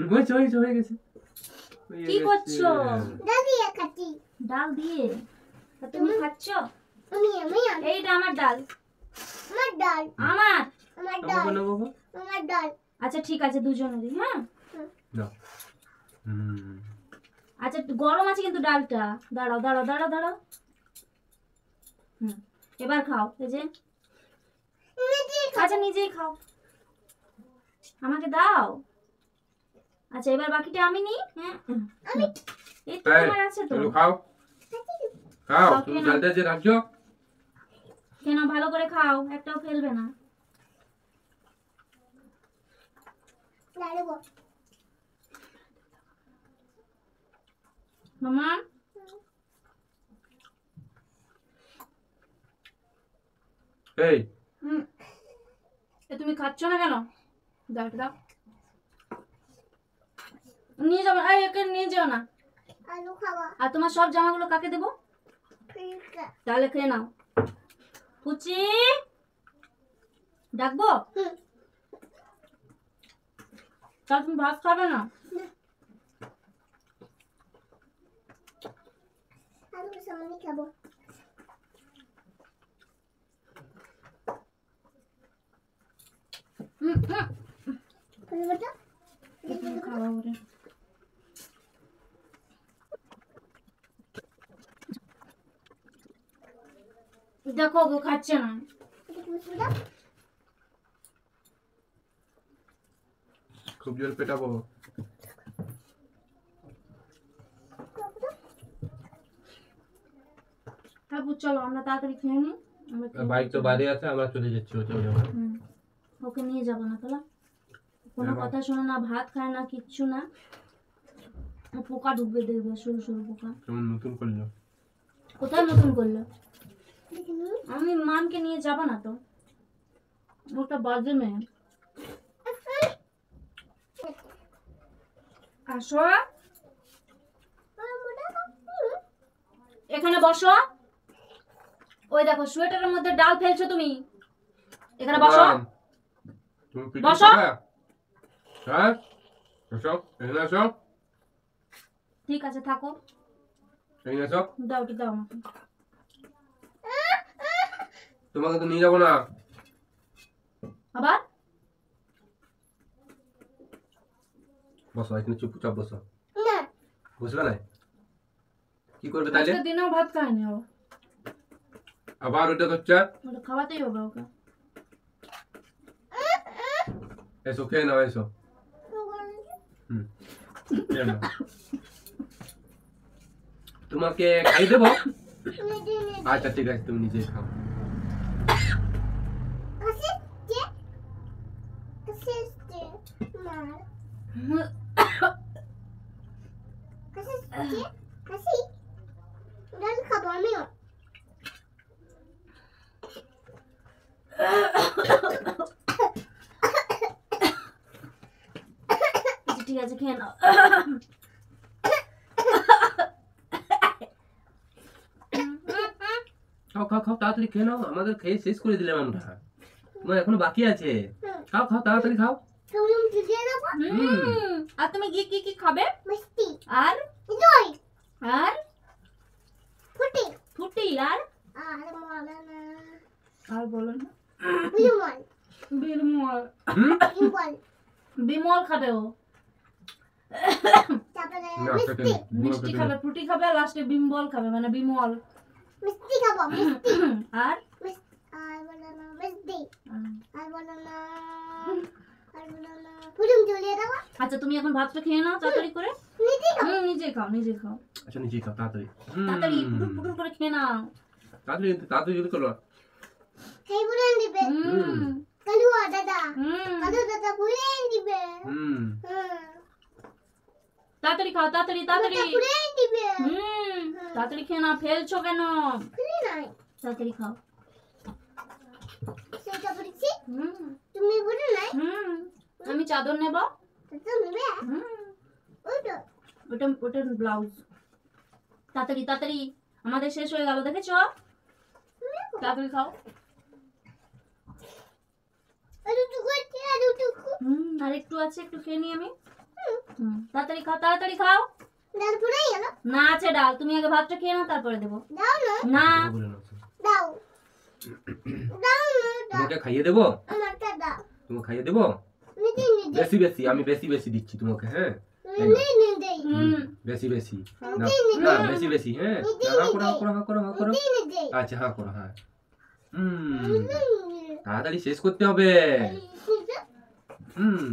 হয়ে গেছে। কি করছো? ডাল দিয়ে খাচ্ছি। ডাল দিয়ে? তুমি খাচ্ছ? আমি এইটা আমার ডাল। আমার ডাল। আমার আমার ডাল। আচ্ছা ঠিক আছে, দুজনেরই। হ্যাঁ দাও। আচ্ছা গরম আছে কিন্তু ডালটা। দাঁড়াও দাঁড়াও দাঁড়াও দাঁড়াও। এবার খাও। এই যে আচ্ছা নিজেই খাও, আমাকে দাও। আচ্ছা এবার বাকিটা আমি নিই। হ্যাঁ এই তো তোমার আছে তো। খাও খাও, তুমি ডালটা যে রাখছো কেন, ভালো করে খাও, একটাও ফেলবে না। মামা এই তুমি খাচ্ছ না কেন? দাও দাও, নিয়ে যাবো। এই একে নিয়ে যাও না। আলু খাওয়া। আর তোমার সব জামাগুলো কাকে দেবো? তাহলে খেয়ে নাও। পুচি ডাকবো? তাহলে তুমি ভাত খাবে না? আলু সামনে খাবো। খাওয়া ওরে। দেখো গো খাচ্ছে না। খুব জোর পেটাবো। হ্যাঁ চলো আমরা তাড়াতাড়ি খেয়ে নিই। বাইক তো বাইরে আছে, আমরা চলে যাচ্ছি। ওকে নিয়ে যাবো না তোলা, কোনো কথা শোনে না, ভাত খায় না, কিচ্ছু না। পোকা ঢুকবে দেখবে, সরু সরু পোকা। কেমন নতুন করলো? কোথায় নতুন করলো? আমি মামকে নিয়ে যাবো না তো, ওটা বাজে মেয়ে। আসো এখানে বসো। ওই দেখো সোয়েটারের মধ্যে ডাল ফেলছো তুমি। এখানে বসো। বসো। হ্যাঁ বসো, এখানে আসো। ঠিক আছে থাকো। এখানে আসো। দাও ওটা দাও আমাকে। তোমাকে তো নিয়ে যাবো না। আবার বসো এখানে, চুপচাপ বসো। বুঝবে না কি করবে তাইলে? আজকে দিনেও ভাত খায়নি ও। আবার ওটা হচ্ছে, ওটা খাওয়াতেই হবে ওকে। এসো খেয়ে নাও, এসো। খেয়ে নাও। তোমাকে খাই দেবো? আচ্ছা ঠিক আছে, তুমি নিজে খাও। ঠিক আছে খেয়ে নাও। খাও খাও খাও, তাড়াতাড়ি খেয়ে নাও। আমাদের খেয়ে শেষ করে দিলাম আমরা, তোমার এখনো বাকি আছে। খাও খাও তাড়াতাড়ি খাও। আর তুমি কি কি কি খাবে? মিষ্টি আর দই আর ফুটি ফুটি আর আর বলো না। বিমল বিমল বিমল বিমল খাবে ও। তারপরে না, মিষ্টি মিষ্টি খাবে, ফ্রুটি খাবে, লাস্টে বিমল খাবে, মানে বিমল। মিষ্টি খাবো মিষ্টি আর আর বলো না মিষ্টি আর বলো না ফুলুম জ্বলিয়ে দাও। আচ্ছা তুমি এখন ভাতটা খেয়ে নাও তাড়াতাড়ি করে। নিজে খাও নিজে খাও নিজে খাও। আচ্ছা নিজে খাও তাড়াতাড়ি। তাড়াতাড়ি পুটুর পুটুর করে খেয়ে নাও। তাড়াতাড়ি তাড়াতাড়ি যদি করো। সেই বুলেন দিবে কালুয়া দাদা কালু দাদা বুলেন দিবে তাড়াতাড়ি খাও, তাড়াতাড়ি তাড়াতাড়ি। বুলেন দিবে তাড়াতাড়ি খেয়ে নাও, ফেলছো কেন? খুলি নাই তাড়াতাড়ি খাও। সেটা বলছি তুমি বলে নাই আমি চাদর নেব। তো নেবে ওটা ওটা ওটা ব্লাউজ। তাড়াতাড়ি তাড়াতাড়ি, আমাদের শেষ হয়ে গেল দেখেছো। তাড়াতাড়ি খাও। আর একটু আর একটু আছে, একটু খেয়ে নিই আমি। তাড়াতাড়ি খাও, তাড়াতাড়ি খাও। ডাল পুরাই গেল। না আছে ডাল, তুমি আগে ভাতটা খেয়ে নাও, তারপরে দেবো। দাও না, না, বলে নাও। দাও। দাও না, দাও। তোমাকে খাইয়ে দেবো, আমারটা দাও। তোমাকে খাইয়ে দেবো নিজে নিজে। বেশি বেশি, আমি বেশি বেশি দিচ্ছি তোমাকে। হ্যাঁ নিজে নিজে। বেশি বেশি না, নিজে না নিজে। বেশি বেশি। হ্যাঁ হাঁ করো, হাঁ করো, হাঁ করো, হাঁ করো। নিজে নিজে। আচ্ছা হাঁ করো, হ্যাঁ। নিজে। তাড়াতাড়ি শেষ করতে হবে। নিজে। হুম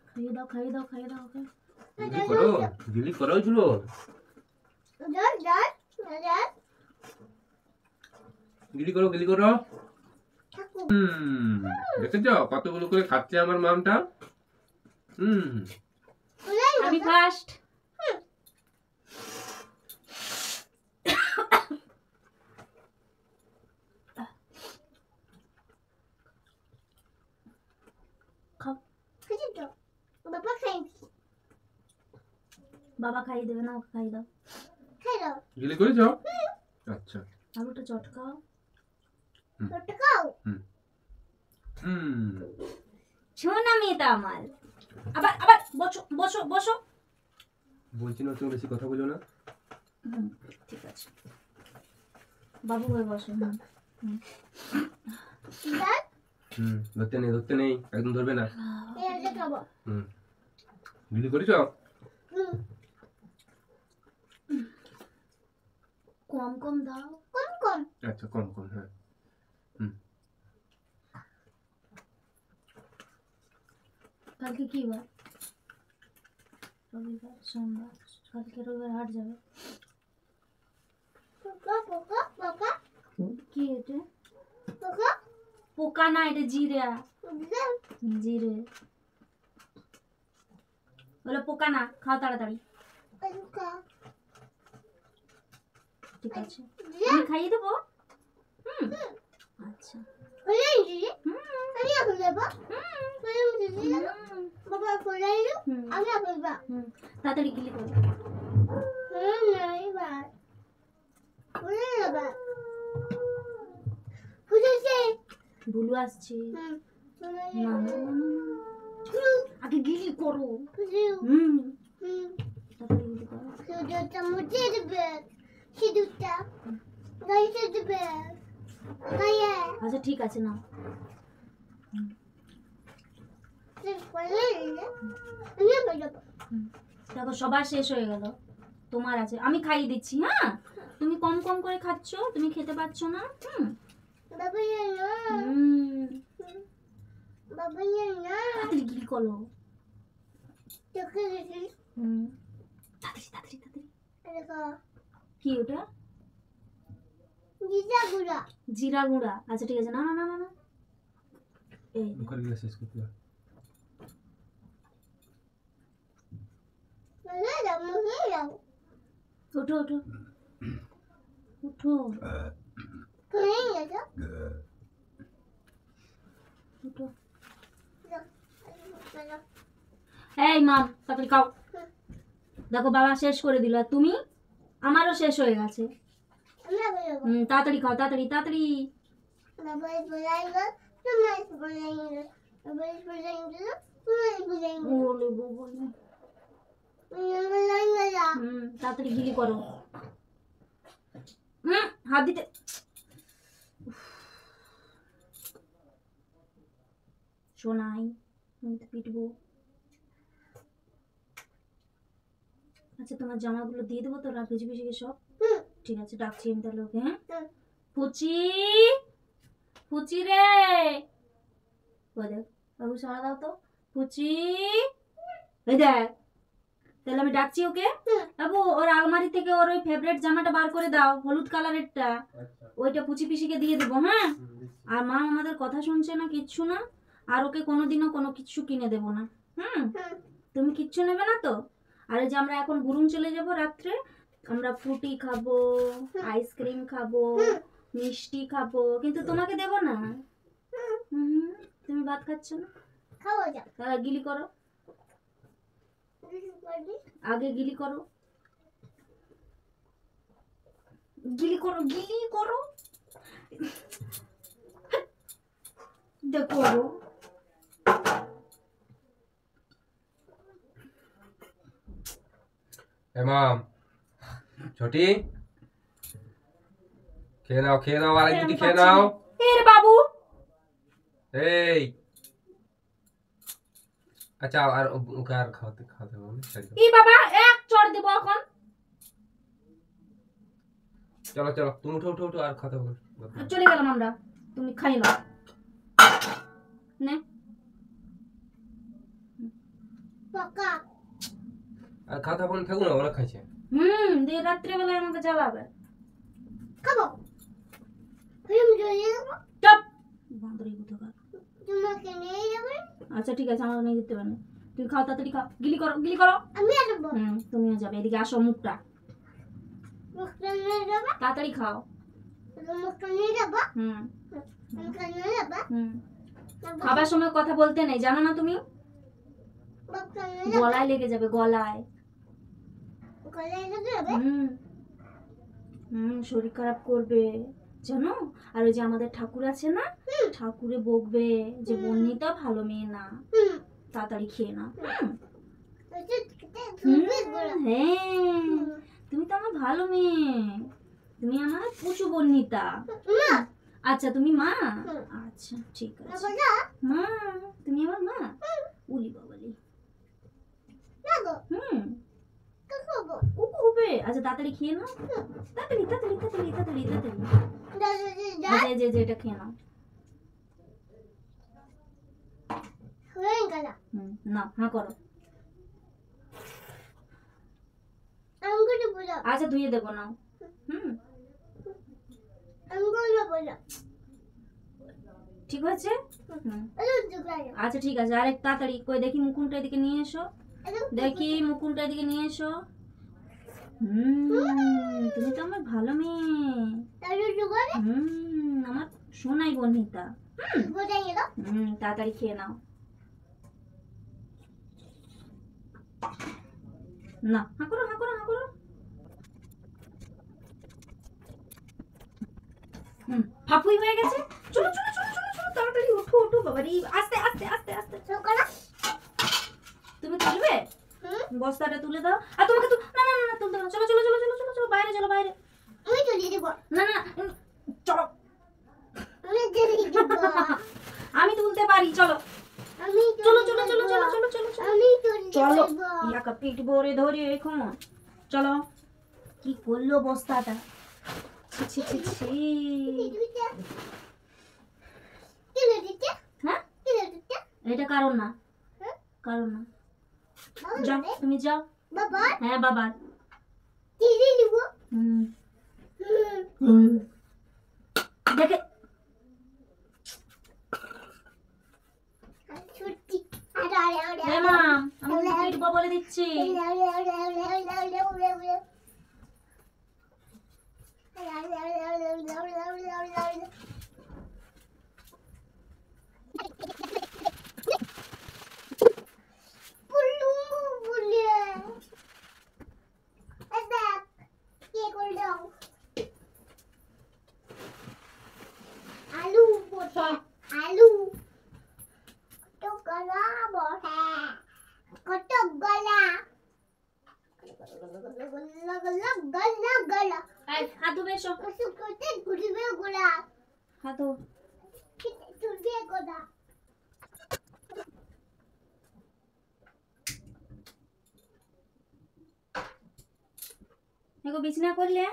খাইয়ে দাও, খাইয়ে দাও, খাইয়ে দাও ওকে। গিলি করো, গিলি করো ঝুলো। ডাল ডাল ডাল। গিলি করো, গিলি করো। থাকো। দেখেছ কতগুলো করে খাচ্ছে আমার মামটা। পুরাই আমি ফার্স্ট। খাও। খেয়েছি তো। বাবা খাইছি। বাবা খাইয়ে দেবে না, ওকে খাইয়ে দাও। খাই দাও। গিলি করেছ? আচ্ছা। আলুটা চটকাও। তোরটা খাও। শোনা মেয়েটা আমার। আবার আবার বসো বসো বসো। বলছি না তুমি বেশি কথা বলো না। ঠিক আছে, বাবু হয়ে বসো। ডাল। ধরতে নেই, ধরতে নেই, একদম ধরবে না। এটা খাবো। গিলি করেছ? কম কম দাও। কম কম। আচ্ছা কম কম, হ্যাঁ। কালকে কি বার? রবিবার, সোমবার। কালকে রবিবার হাট যাবে। পোকা পোকা পোকা কি এটা? পোকা। পোকা না, এটা জিরা। দাও। জিরে বলে পোকা না, খাও তাড়াতাড়ি। পোকা। ঠিক আছে, আমি খাইয়ে দেবো। আচ্ছা। পুরাই দিদি। আমি এখন যাবো। পুরাই দিদি যাবো। বাবা পুরাই দিও। আমি এখন যাবো। তাড়াতাড়ি গিলি করো। নাই বার। পুরাই যাবো। পুরাইছে। ভুলু আসছে। পুরাই না না না, না, না। আগে গিলি করো। পুরাই। তাড়াতাড়ি গিলি করো। দুধটা মুছে দেবে। দুধটা গাইতে দেবে। গায়ে। আচ্ছা ঠিক আছে, না দেখো সবার শেষ হয়ে গেল, তোমার আছে। আমি খাইয়ে দিচ্ছি। হ্যাঁ, তুমি কম কম করে খাচ্ছ, তুমি খেতে পারছো না। তাড়াতাড়ি গিলি করো। তাড়াতাড়ি তাড়াতাড়ি তাড়াতাড়ি। কি ওটা? জিরা গুঁড়া। আচ্ছা ঠিক আছে, না না না না না। এই মুখের গিলা শেষ করতে হবে। ওঠো ওঠো ওঠো ওঠো। এই মাম, তাড়াতাড়ি খাও। দেখো বাবা শেষ করে দিল, আর তুমি? আমারও শেষ হয়ে গেছে। তাড়াতাড়ি খাও, তাড়াতাড়ি তাড়াতাড়ি। ওলে বাবা। তাড়াতাড়ি গিলি করো। হাত দিতে। শোনাই, আমি তো পিটবো। আচ্ছা তোমার জামাগুলো দিয়ে দেবো তো, ভিজে ভিজে সব। ঠিক আছে, ডাকছি আমি তাহলে ওকে। হ্যাঁ ফুচি, ফুচি রে, ও দেখ বাবু সারা দাও তো। ফুচি, এই দেখ। তাহলে আমি ডাকছি ওকে। বাবু ওর আলমারি থেকে ওর ওই ফেভারিট জামাটা বার করে দাও, হলুদ কালারেরটা। ওইটা পুচি পিসিকে দিয়ে দেবো। হ্যাঁ, আর মা আমাদের কথা শুনছে না, কিচ্ছু না। আর ওকে কোনোদিনও কোনো কিছু কিনে দেবো না। তুমি কিচ্ছু নেবে না তো? আর এই যে আমরা এখন গুরুং চলে যাব রাত্রে, আমরা ফ্রুটি খাবো, আইসক্রিম খাবো, মিষ্টি খাবো, কিন্তু তোমাকে দেবো না। তুমি ভাত খাচ্ছ না, তাহলে গিলি করো। আগে গিলি করো, গিলি করো, গিলি করো। দেখো মাম ছোটি খেয়ে নাও আর একটু খেয়ে নাও। এর বাবু এই আচ্ছা আর ওকে আর খাওয়াতে খাওয়াতে হবে না? ই বাবা এক চড় দেবো এখন। চলো চলো তুমি উঠো উঠো উঠো আর খাওয়াতে হবে না। চলে গেলাম আমরা, তুমি খাই নাও নে। পকা আর খাওয়াতে হবে না, থাকুন না, ওরা খাইছে। দিয়ে রাত্রেবেলায় আমাকে জ্বালাবে। খাবো ফিল্ম চলে যাবো চপ বান্দরি কোথাকার। তোমাকে নিয়ে যাবে আচ্ছা ঠিক আছে, আমাকে নিয়ে যেতে পারে। তুমি খাও তাড়াতাড়ি খাও, গিলি করো গিলি করো। আমি আসবো তুমিও যাবে, এদিকে আসো, মুখটা মুখটা নিয়ে যাবো তাড়াতাড়ি খাও। মুখটা নিয়ে যাবো হুম মুখটা নিয়ে যাবো হুম খাবার সময় কথা বলতে নেই, জানো না তুমি? মুখটা নিয়ে যাবো গলায় লেগে যাবে, গলায়। গলায় লেগে যাবে শরীর খারাপ করবে জানো। আর ওই যে আমাদের ঠাকুর আছে না, ঠাকুরে বকবে যে বন্নিতা ভালো মেয়ে না, তাড়াতাড়ি খেয়ে না। হ্যাঁ তুমি তো আমার ভালো মেয়ে, তুমি আমার পুচু বন্নিতা। আচ্ছা তুমি মা? আচ্ছা ঠিক আছে মা, তুমি আমার মা। উলি বাবালি ও হবে। আচ্ছা তাড়াতাড়ি খেয়ে নাও, তাড়াতাড়ি তাড়াতাড়ি তাড়াতাড়ি তাড়াতাড়ি তাড়াতাড়ি। আচ্ছা এই যে এটা খেয়ে নাও। না হ্যাঁ করো। আচ্ছা ধুয়ে দেবো না। ঠিক আছে আচ্ছা ঠিক আছে। আরেক তাড়াতাড়ি কই দেখি মুকুনটা এদিকে নিয়ে এসো, দেখি মুকুনটা এদিকে নিয়ে এসো। তুমি তো আমার ভালো মেয়ে। আমার সোনাই বন্নিতা। তাড়াতাড়ি খেয়ে নাও। না হা করো হা করো হা করো। ফাপুই হয়ে গেছে। চলো চলো চলো চলো চলো তাড়াতাড়ি ওঠো ওঠো বাবারি, আস্তে আস্তে আস্তে আস্তে। তুমি তুলবে বস্তাটা, তুলে দাও। আর তোমাকে তো না না না তুলতে না, চলো চলো চলো চলো চলো চলো বাইরে, চলো বাইরে। আমি চলে দেব না না চলো, আমি চলে দেব আমি তুলতে পারি, চলো আমি চলো চলো চলো চলো চলো চলো চলো আমি চলে চলো। দেব ইয়াকা পেট ভরে ধরে এখন চলো। কি করলো বস্তাটা, ছি ছি ছি ছি। কিলো দিতে হ্যাঁ কিলো দিতে এটা কারণ না, কারণ না। যাও তুমি যাও। বাবা হ্যাঁ বাবা। কিলো দিব দেখে ছুটি আরে আরে আরে হে মা আমি পিটবো বলে দিচ্ছি। আলু বসে আলু কত গলা বসে কত গলা গলা গলা গলা গলা হাত ধুবে এসো, করতে ঘুরবে গোলা হাত ধো। চুলবে গোলা এগো বিছনা করলে